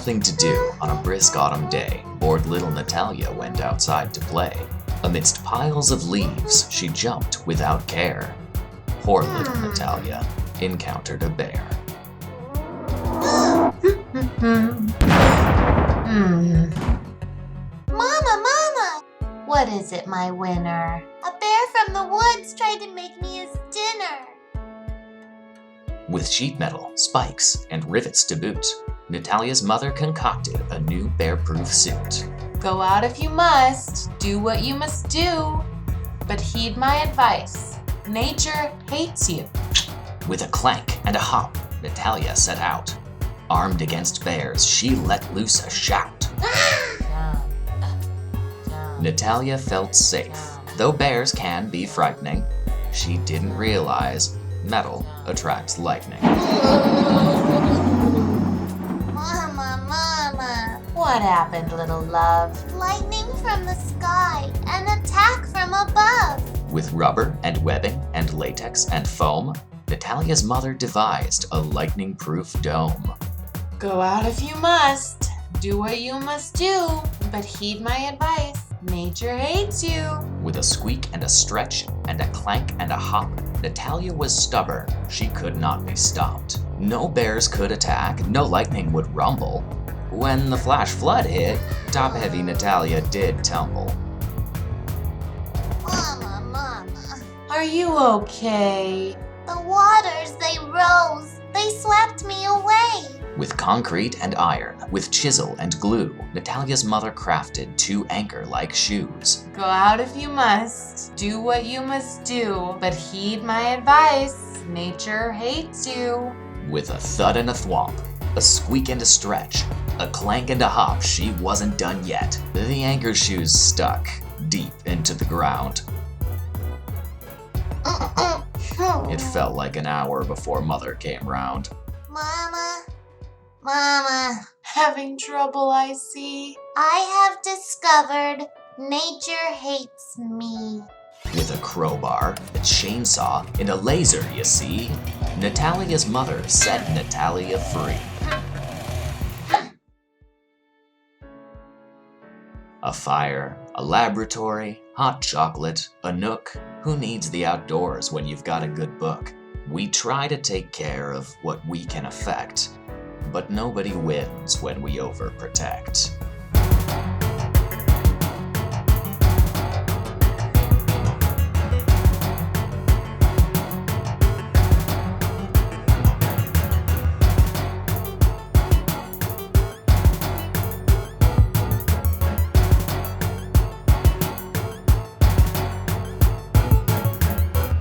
nothing to do on a brisk autumn day, bored little Natalia went outside to play. Amidst piles of leaves, she jumped without care. Poor little Natalia encountered a bear. Mama! What is it, my winner? A bear from the woods tried to make me his dinner. With sheet metal, spikes, and rivets to boot, Natalia's mother concocted a new bear-proof suit. Go out if you must, do what you must do, but heed my advice. Nature hates you. With a clank and a hop, Natalia set out. Armed against bears, she let loose a shout. Natalia felt safe. Though bears can be frightening, she didn't realize metal attracts lightning. Mama. What happened, little love? Lightning from the sky, an attack from above. With rubber and webbing and latex and foam, Natalia's mother devised a lightning-proof dome. Go out if you must, do what you must do, but heed my advice. Nature hates you. With a squeak and a stretch and a clank and a hop, Natalia was stubborn. She could not be stopped. No bears could attack, no lightning would rumble. When the flash flood hit, top-heavy Natalia did tumble. Mama. Are you okay? The waters, they rose. They swept me away. With concrete and iron, with chisel and glue, Natalia's mother crafted 2 anchor-like shoes. Go out if you must, do what you must do, but heed my advice. Nature hates you. With a thud and a thwomp, a squeak and a stretch, a clank and a hop, she wasn't done yet. The anchor shoes stuck deep into the ground. It felt like an hour before Mother came round. Mama. Having trouble, I see. I have discovered nature hates me. With a crowbar, a chainsaw, and a laser, you see, Natalia's mother set Natalia free. A fire, a laboratory, hot chocolate, a nook. Who needs the outdoors when you've got a good book? We try to take care of what we can affect, but nobody wins when we overprotect.